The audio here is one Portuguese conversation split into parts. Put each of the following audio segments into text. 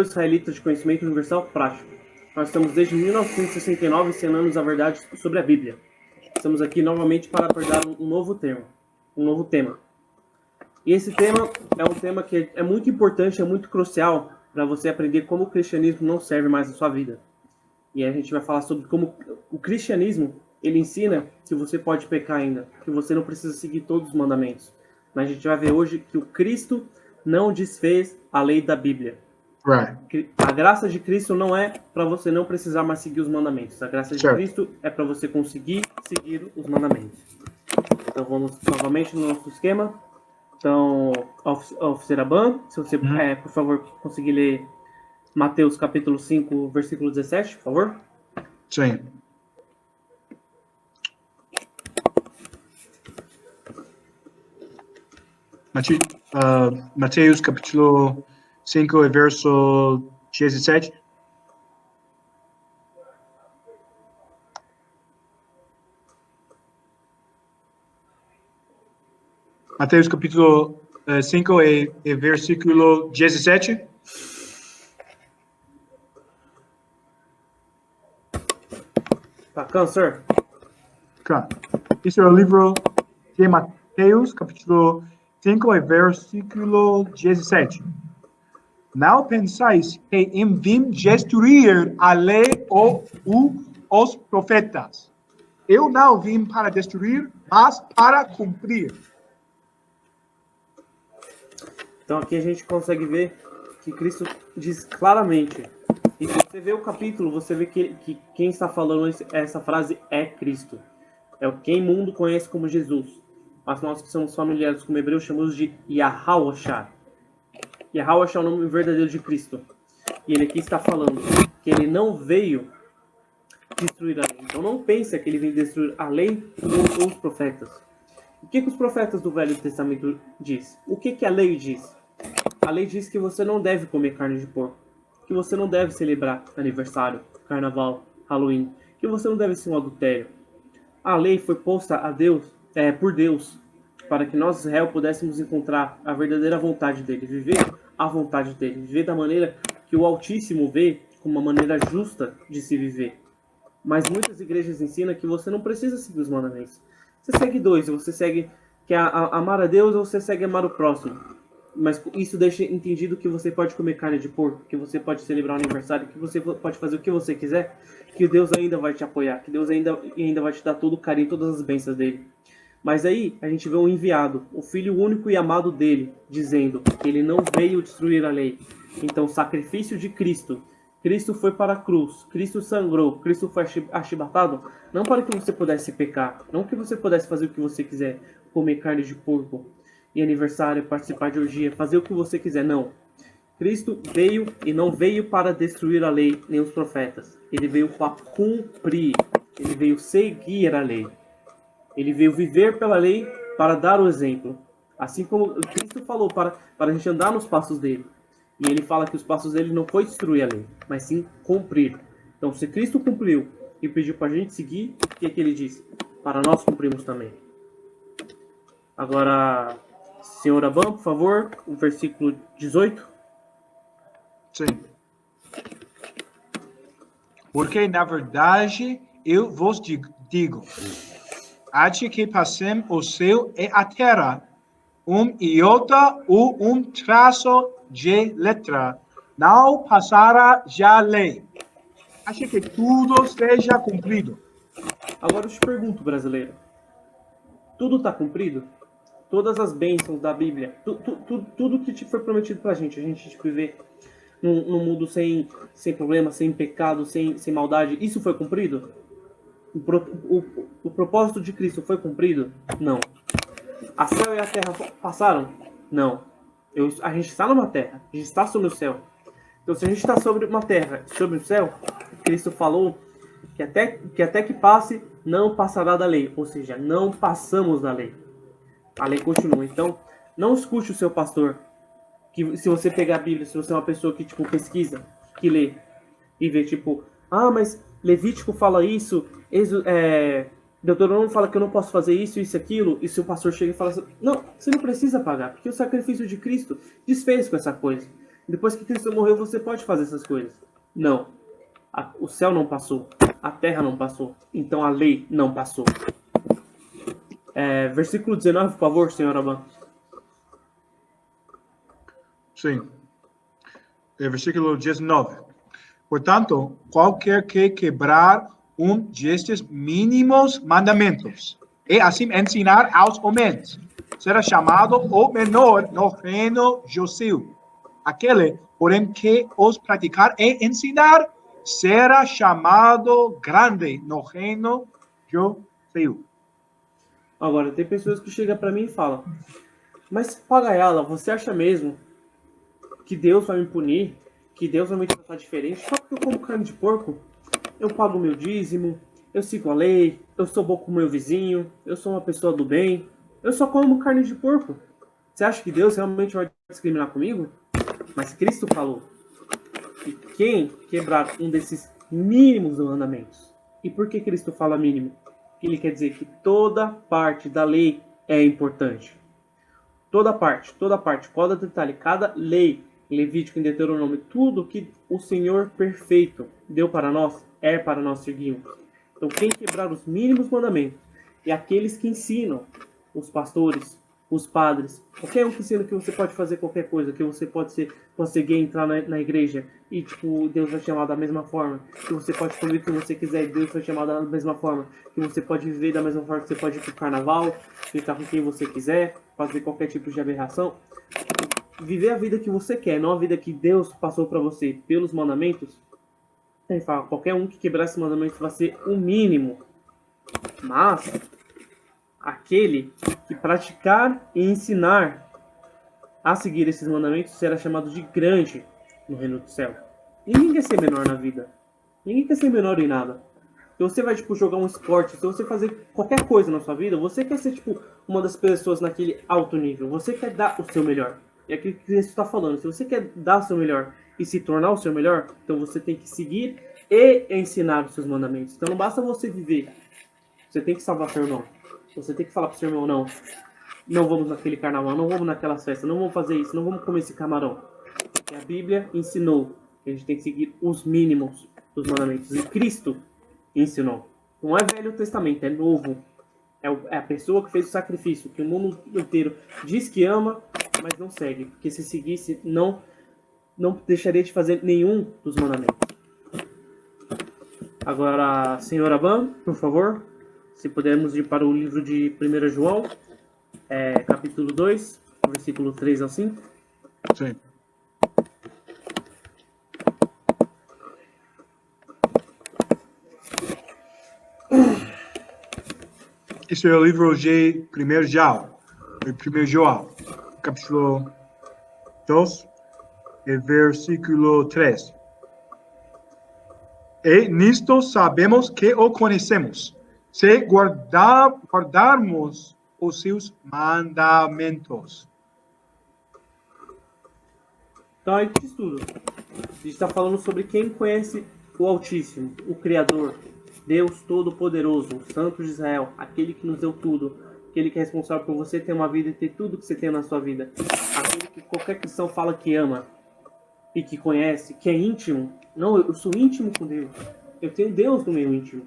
Israelita de Conhecimento Universal Prático. Nós estamos desde 1969 ensinando a verdade sobre a Bíblia. Estamos aqui novamente para abordar um novo tema. E esse tema é um tema que é muito importante, é muito crucial para você aprender como o cristianismo não serve mais na sua vida. E a gente vai falar sobre como o cristianismo, ele ensina que você pode pecar ainda, que você não precisa seguir todos os mandamentos. Mas a gente vai ver hoje que o Cristo não desfez a lei da Bíblia. Right. A graça de Cristo não é para você não precisar mais seguir os mandamentos. A graça de Cristo é para você conseguir seguir os mandamentos. Então vamos novamente no nosso esquema. Então, Officer Aban, se você, por favor, conseguir ler Mateus capítulo 5, versículo 17, por favor. Sim. Mateus capítulo 5, verso 17. Mateus capítulo 5 e versículo 17. Tá, câncer. Isso é o livro de Mateus, capítulo 5 e versículo 17. Não pensais que em vim destruir a lei ou os profetas. Eu não vim para destruir, mas para cumprir. Então aqui a gente consegue ver que Cristo diz claramente. E se você vê o capítulo, você vê que quem está falando essa frase é Cristo. É quem o mundo conhece como Jesus. Mas nós que somos familiares como hebreus chamamos de Yahawashá. Yahawashá é o nome verdadeiro de Cristo. E ele aqui está falando que ele não veio destruir a lei. Então não pense que ele vem destruir a lei ou os profetas. O que os profetas do Velho Testamento diz? O que a lei diz? A lei diz que você não deve comer carne de porco, que você não deve celebrar aniversário, carnaval, Halloween, que você não deve ser um adultério. A lei foi posta por Deus para que nós, Israel, pudéssemos encontrar a verdadeira vontade dele, viver a vontade dele, viver da maneira que o Altíssimo vê como uma maneira justa de se viver. Mas muitas igrejas ensinam que você não precisa seguir os mandamentos. Você segue dois, você segue que é amar a Deus ou você segue amar o próximo. Mas isso deixa entendido que você pode comer carne de porco, que você pode celebrar um aniversário, que você pode fazer o que você quiser, que Deus ainda vai te apoiar, que Deus ainda vai te dar todo o carinho, todas as bênçãos dele. Mas aí a gente vê um enviado, o Filho único e amado dele, dizendo que ele não veio destruir a lei. Então o sacrifício de Cristo, Cristo foi para a cruz, Cristo sangrou, Cristo foi arrebatado, não para que você pudesse pecar, não que você pudesse fazer o que você quiser, comer carne de porco, e aniversário, participar de orgia, fazer o que você quiser, não. Cristo veio e não veio para destruir a lei, nem os profetas. Ele veio para cumprir, ele veio seguir a lei. Ele veio viver pela lei para dar o exemplo. Assim como Cristo falou para a gente andar nos passos dele. E ele fala que os passos dele não foi destruir a lei, mas sim cumprir. Então, se Cristo cumpriu e pediu para a gente seguir, o que ele disse? Para nós cumprirmos também. Agora, senhor Aban, por favor, o versículo 18. Sim. Porque, na verdade, eu vos digo, até que passem o céu e a terra, iota ou traço de letra, não passará já a lei, até que tudo seja cumprido. Agora eu te pergunto, brasileiro, tudo está cumprido? Todas as bênçãos da Bíblia, tudo que foi prometido pra gente, a gente viver num mundo sem problema, sem pecado, sem maldade, isso foi cumprido? O propósito de Cristo foi cumprido? Não. A céu e a terra passaram? Não. A gente está numa terra, a gente está sobre o céu. Então, se a gente está sobre uma terra, sobre o céu, Cristo falou que até que passe, não passará da lei. Ou seja, não passamos da lei. A lei continua. Então, não escute o seu pastor. Que se você pegar a Bíblia, se você é uma pessoa que pesquisa, que lê e vê mas Levítico fala isso, Deuteronômio fala que eu não posso fazer isso, isso, aquilo, e se o pastor chega e fala assim, não, você não precisa pagar, porque o sacrifício de Cristo desfez com essa coisa. Depois que Cristo morreu, você pode fazer essas coisas. Não. O céu não passou. A terra não passou. Então a lei não passou. Versículo 19, por favor, senhor Aban. Sim. Versículo 19. Portanto, qualquer que quebrar destes mínimos mandamentos e assim ensinar aos homens, será chamado o menor no reino Joseu. Aquele, porém, que os praticar e ensinar, será chamado grande no reino Joseu. Agora, tem pessoas que chegam para mim e falam: mas Pagaiala, você acha mesmo que Deus vai me punir? Que Deus vai me tratar diferente só porque eu como carne de porco? Eu pago o meu dízimo, eu sigo a lei, eu sou bom com o meu vizinho, eu sou uma pessoa do bem, eu só como carne de porco. Você acha que Deus realmente vai discriminar comigo? Mas Cristo falou que quem quebrar um desses mínimos mandamentos. E por que Cristo fala mínimo? Ele quer dizer que toda parte da lei é importante. Toda parte, cada detalhe, cada lei, Levítico e Deuteronômio, tudo que o Senhor perfeito deu para nós, é para nós seguirmos. Então, quem quebrar os mínimos mandamentos, e aqueles que ensinam, os pastores, os padres, qualquer um que ensina que você pode fazer qualquer coisa, que você pode conseguir entrar na igreja e tipo, Deus vai te chamar da mesma forma, que você pode comer o que você quiser e Deus vai te chamar da mesma forma, que você pode viver da mesma forma, que você pode ir pro carnaval, ficar com quem você quiser, fazer qualquer tipo de aberração, viver a vida que você quer, não a vida que Deus passou para você pelos mandamentos. Ele fala, qualquer um que quebrar esses mandamentos vai ser o mínimo, mas aquele que praticar e ensinar a seguir esses mandamentos será chamado de grande no reino do céu. Ninguém quer ser menor na vida. Ninguém quer ser menor em nada. Se você vai, tipo, jogar um esporte, se você fazer qualquer coisa na sua vida, você quer ser, tipo, uma das pessoas naquele alto nível. Você quer dar o seu melhor. É aquilo que Cristo está falando. Se você quer dar o seu melhor e se tornar o seu melhor, então você tem que seguir e ensinar os seus mandamentos. Então não basta você viver. Você tem que salvar seu irmão. Você tem que falar pro seu irmão, não vamos naquele carnaval, não vamos naquelas festas, não vamos fazer isso, não vamos comer esse camarão. Porque a Bíblia ensinou que a gente tem que seguir os mínimos dos mandamentos. E Cristo ensinou. Não é Velho Testamento, é Novo. É a pessoa que fez o sacrifício, que o mundo inteiro diz que ama, mas não segue. Porque se seguisse, não deixaria de fazer nenhum dos mandamentos. Agora, senhor Aban, por favor, se pudermos ir para o livro de 1 João, capítulo 2, versículo 3 ao 5. Sim. Isso é o livro de 1 João, capítulo 2, versículo 3. E nisto sabemos que o conhecemos, se guardarmos os seus mandamentos. Então aí que estudo. A gente está falando sobre quem conhece o Altíssimo, o Criador, Deus Todo-Poderoso, o Santo de Israel, aquele que nos deu tudo, aquele que é responsável por você ter uma vida e ter tudo que você tem na sua vida, aquele que qualquer cristão fala que ama e que conhece, que é íntimo. Não, eu sou íntimo com Deus, eu tenho Deus no meu íntimo,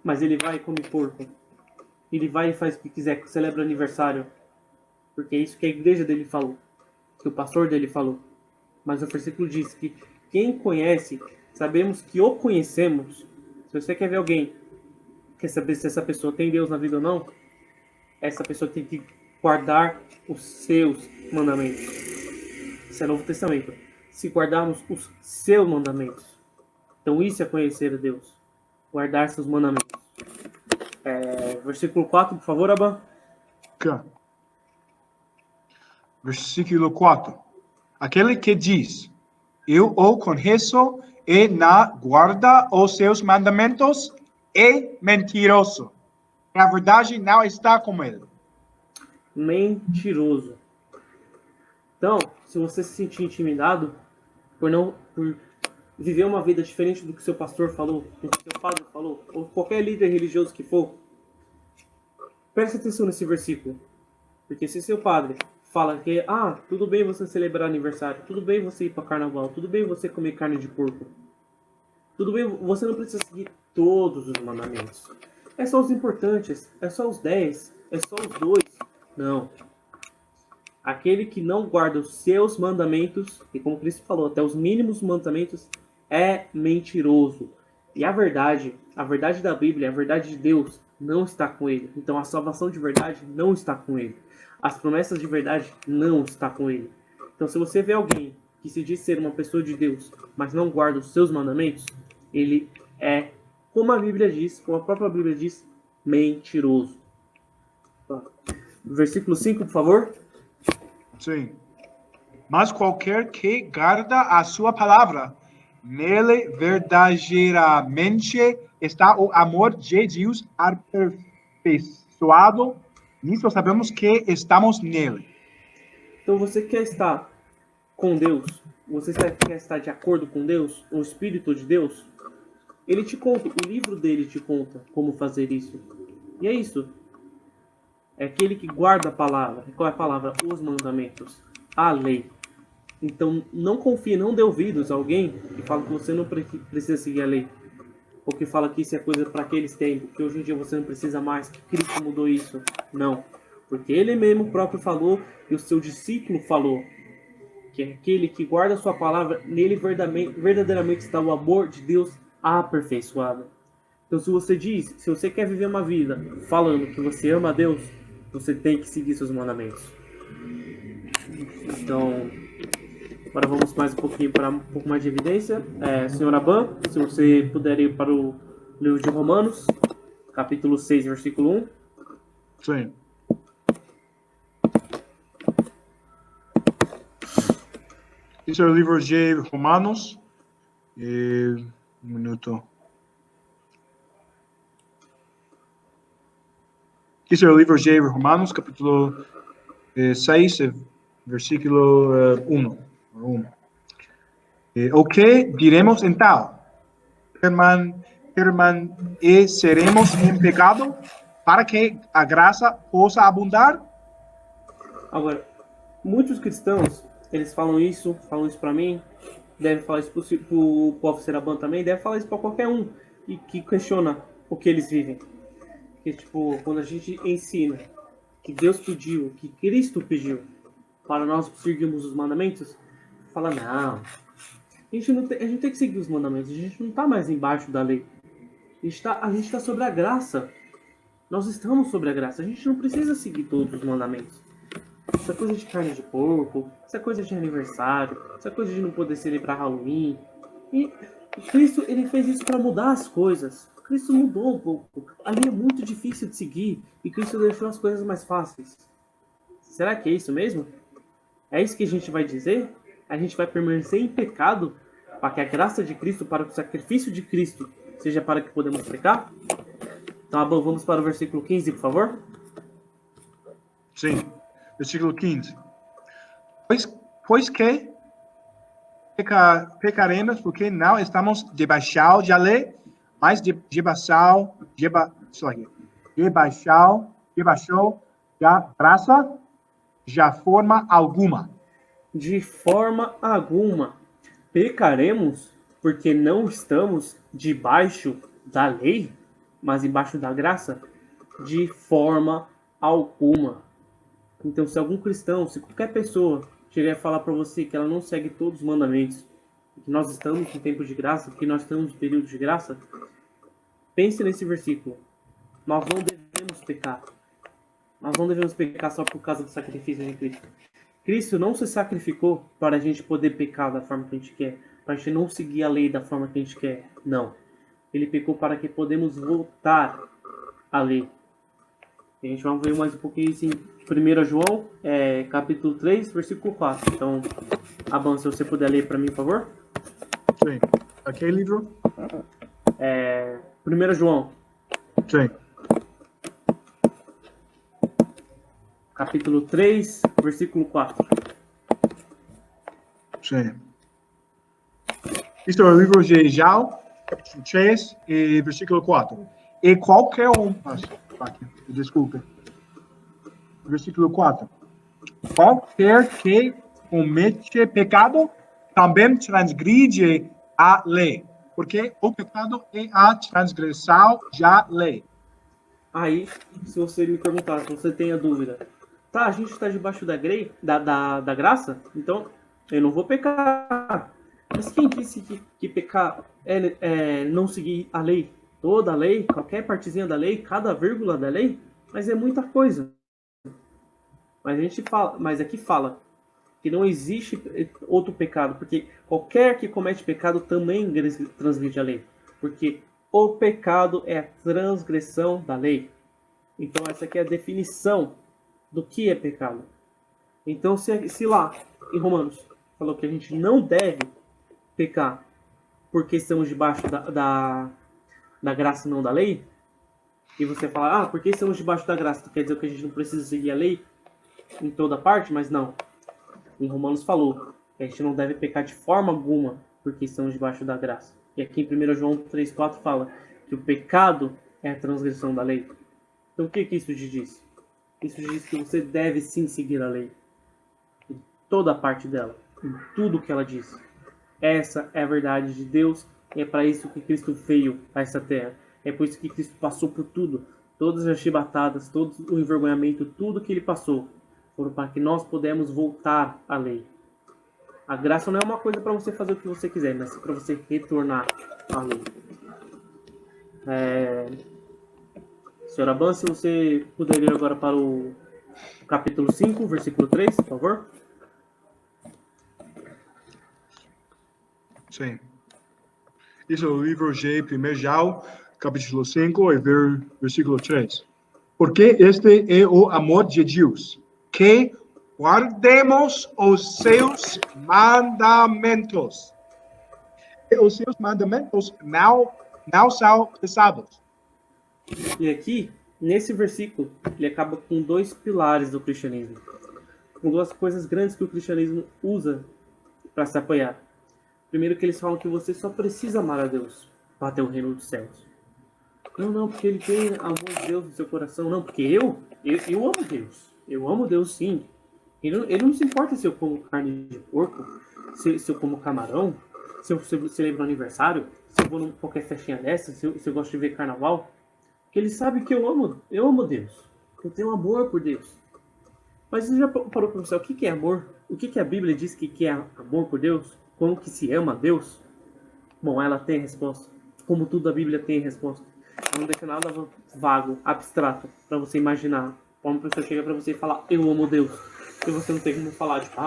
mas ele vai e come porco, ele vai e faz o que quiser, celebra aniversário, porque é isso que a igreja dele falou, que o pastor dele falou. Mas o versículo diz que quem conhece, sabemos que o conhecemos. Se você quer ver alguém, quer saber se essa pessoa tem Deus na vida ou não, essa pessoa tem que guardar os seus mandamentos. Isso é Novo Testamento. Se guardarmos os seus mandamentos. Então isso é conhecer a Deus. Guardar seus mandamentos. Versículo 4, por favor, Aban. Versículo 4. Aquele que diz, eu o conheço e não guarda os seus mandamentos, é mentiroso. A verdade não está com ele. Mentiroso. Então, se você se sentir intimidado por viver uma vida diferente do que seu pastor falou, do que seu padre falou, ou qualquer líder religioso que for, preste atenção nesse versículo. Porque se seu padre fala que, tudo bem você celebrar aniversário, tudo bem você ir para carnaval, tudo bem você comer carne de porco, tudo bem, você não precisa seguir todos os mandamentos. É só os importantes, é só os 10, é só os 2. Não. Aquele que não guarda os seus mandamentos, e como Cristo falou, até os mínimos mandamentos, é mentiroso. E a verdade da Bíblia, a verdade de Deus, não está com ele. Então a salvação de verdade não está com ele. As promessas de verdade não estão com ele. Então se você vê alguém que se diz ser uma pessoa de Deus, mas não guarda os seus mandamentos, ele é, como a Bíblia diz, como a própria Bíblia diz, mentiroso. Versículo 5, por favor. Sim. Mas qualquer que guarda a sua palavra, nele verdadeiramente está o amor de Deus aperfeiçoado. Nisso sabemos que estamos nele. Então você quer estar com Deus? Você quer estar de acordo com Deus? O Espírito de Deus? Ele te conta, o livro dele te conta como fazer isso. E é isso. É aquele que guarda a palavra. Qual é a palavra? Os mandamentos. A lei. Então não confie, não dê ouvidos a alguém que fala que você não precisa seguir a lei. Ou que fala que isso é coisa para aqueles tempos, que hoje em dia você não precisa mais, que Cristo mudou isso. Não. Porque ele mesmo próprio falou e o seu discípulo falou que é aquele que guarda a sua palavra, nele verdadeiramente está o amor de Deus aperfeiçoado. Então se você quer viver uma vida falando que você ama a Deus, você tem que seguir seus mandamentos. Então, agora vamos mais um pouquinho para um pouco mais de evidência. Senhor Aban, se você puder ir para o livro de Romanos, capítulo 6, versículo 1. Sim. Esse é o livro de Romanos. Um minuto. Esse é o livro de Romanos, capítulo 6, versículo 1. O que diremos então? Permaneceremos em pecado para que a graça possa abundar? Agora, muitos cristãos, eles falam isso para mim, devem falar isso para o povo Seraban também, devem falar isso para qualquer um e que questiona o que eles vivem. Porque, tipo, quando a gente ensina que Deus pediu, que Cristo pediu para nós seguirmos os mandamentos, fala, não, a gente tem que seguir os mandamentos, a gente não está mais embaixo da lei. A gente tá sobre a graça. Nós estamos sobre a graça, a gente não precisa seguir todos os mandamentos. Essa coisa de carne de porco, essa coisa de aniversário, essa coisa de não poder celebrar Halloween. E Cristo, ele fez isso para mudar as coisas. Cristo mudou um pouco. A lei é muito difícil de seguir e Cristo deixou as coisas mais fáceis. Será que é isso mesmo? É isso que a gente vai dizer? A gente vai permanecer em pecado para que a graça de Cristo, para que o sacrifício de Cristo seja para que podemos pecar? Então, vamos para o versículo 15, por favor. Sim. Versículo 15. Pois que pecaremos porque não estamos debaixo da lei, mas debaixo da graça, de forma alguma. De forma alguma. Pecaremos porque não estamos debaixo da lei, mas debaixo da graça? De forma alguma. Então, se algum cristão, se qualquer pessoa chegar a falar para você que ela não segue todos os mandamentos, que nós estamos em tempo de graça, que nós estamos em período de graça, pense nesse versículo. Nós não devemos pecar. Nós não devemos pecar só por causa do sacrifício de Cristo. Cristo não se sacrificou para a gente poder pecar da forma que a gente quer, para a gente não seguir a lei da forma que a gente quer. Não. Ele pecou para que podemos voltar à lei. A gente vai ver mais um pouquinho isso em 1 João, capítulo 3, versículo 4. Então, Aban, se você puder ler para mim, por favor. Sim. Aquele livro? 1 João. Sim. Capítulo 3, versículo 4. Sim. Este é o livro de João, capítulo 3, versículo 4. E qualquer um... Desculpe. Versículo 4. qualquer que comete pecado também transgride a lei, porque o pecado é a transgressão da lei. Aí, se você me perguntar, se você tem a dúvida, tá, a gente está debaixo da graça, então eu não vou pecar. Mas quem disse que pecar é não seguir a lei? Toda a lei, qualquer partezinha da lei, cada vírgula da lei, mas é muita coisa. Mas a gente fala, mas aqui fala que não existe outro pecado, porque qualquer que comete pecado também transgride a lei, porque o pecado é a transgressão da lei. Então essa aqui é a definição do que é pecado. Então se lá em Romanos falou que a gente não deve pecar porque estamos debaixo da graça e não da lei, e você fala, porque estamos debaixo da graça, quer dizer que a gente não precisa seguir a lei em toda parte, mas não. Em Romanos falou que a gente não deve pecar de forma alguma porque estamos debaixo da graça. E aqui em 1 João 3,4 fala que o pecado é a transgressão da lei. Então o que isso diz? Isso diz que você deve sim seguir a lei. Em toda a parte dela. Em tudo que ela diz. Essa é a verdade de Deus. E é para isso que Cristo veio a essa terra. É por isso que Cristo passou por tudo. Todas as chibatadas, todo o envergonhamento, tudo que ele passou. Foram para que nós pudéssemos voltar à lei. A graça não é uma coisa para você fazer o que você quiser, mas para você retornar à lei. Senhora Ban, se você puder ir agora para o capítulo 5, versículo 3, por favor. Sim. Isso é o livro de 1 João, capítulo 5, versículo 3. Porque este é o amor de Deus, que guardemos os seus mandamentos. E os seus mandamentos não são pesados. E aqui, nesse versículo, ele acaba com dois pilares do cristianismo. Com duas coisas grandes que o cristianismo usa para se apoiar. Primeiro que eles falam que você só precisa amar a Deus para ter o reino dos céus. Não, porque ele tem amor de Deus no seu coração. Não, porque eu amo Deus. Eu amo Deus sim. Ele não se importa se eu como carne de porco, se eu como camarão, se eu celebro um aniversário, se eu vou numa qualquer festinha dessa, se eu gosto de ver carnaval. Porque ele sabe que eu amo Deus. Eu tenho amor por Deus. Mas você já parou para pensar o que é amor? O que a Bíblia diz que é amor por Deus? Como que se ama a Deus? Bom, ela tem resposta. Como tudo a Bíblia tem resposta. Ela não deixa nada vago, abstrato, para você imaginar. Como uma pessoa chega para você e fala, eu amo Deus. E você não tem como falar, tipo,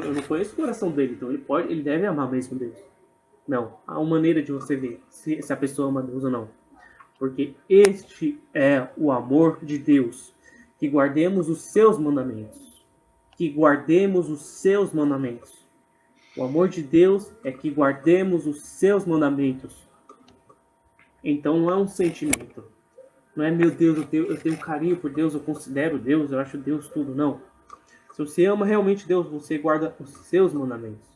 eu não conheço o coração dele, então ele deve amar mesmo Deus. Não, há uma maneira de você ver se a pessoa ama Deus ou não. Porque este é o amor de Deus. Que guardemos os seus mandamentos. Que guardemos os seus mandamentos. O amor de Deus é que guardemos os seus mandamentos. Então não é um sentimento. Não é, meu Deus, eu tenho carinho por Deus, eu considero Deus, eu acho Deus tudo. Não. Se você ama realmente Deus, você guarda os seus mandamentos.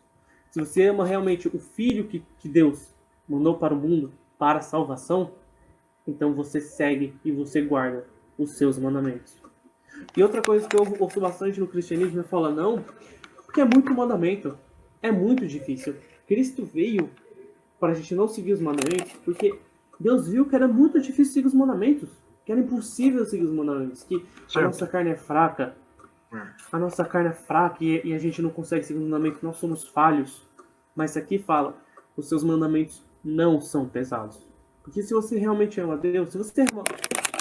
Se você ama realmente o Filho que Deus mandou para o mundo, para a salvação, então você segue e você guarda os seus mandamentos. E outra coisa que eu ouço bastante no cristianismo é falar, não, porque é muito mandamento. É muito difícil. Cristo veio para a gente não seguir os mandamentos, porque Deus viu que era muito difícil seguir os mandamentos. Que era impossível seguir os mandamentos. Que a nossa carne é fraca. A nossa carne é fraca e a gente não consegue seguir os mandamentos. Nós somos falhos. Mas aqui fala, os seus mandamentos não são pesados. Porque se você realmente ama Deus, se você ama,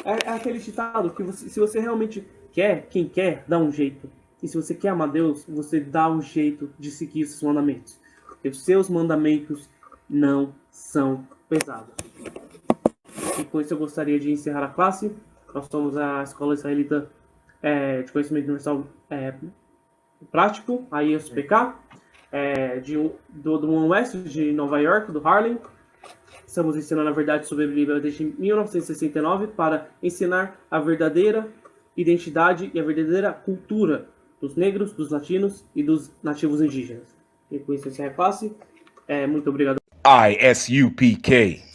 é aquele ditado que se você realmente quer, quem quer, dá um jeito. E se você quer amar Deus, você dá um jeito de seguir os seus mandamentos. Porque os seus mandamentos não são pesados. E com isso eu gostaria de encerrar a classe. Nós somos a Escola Israelita de Conhecimento Universal Prático, a ISPK, do One West, de Nova York, do Harlem. Estamos ensinando a verdade sobre a Bíblia desde 1969 para ensinar a verdadeira identidade e a verdadeira cultura dos negros, dos latinos e dos nativos indígenas. E com isso eu encerro a classe. Muito obrigado. ISUPK.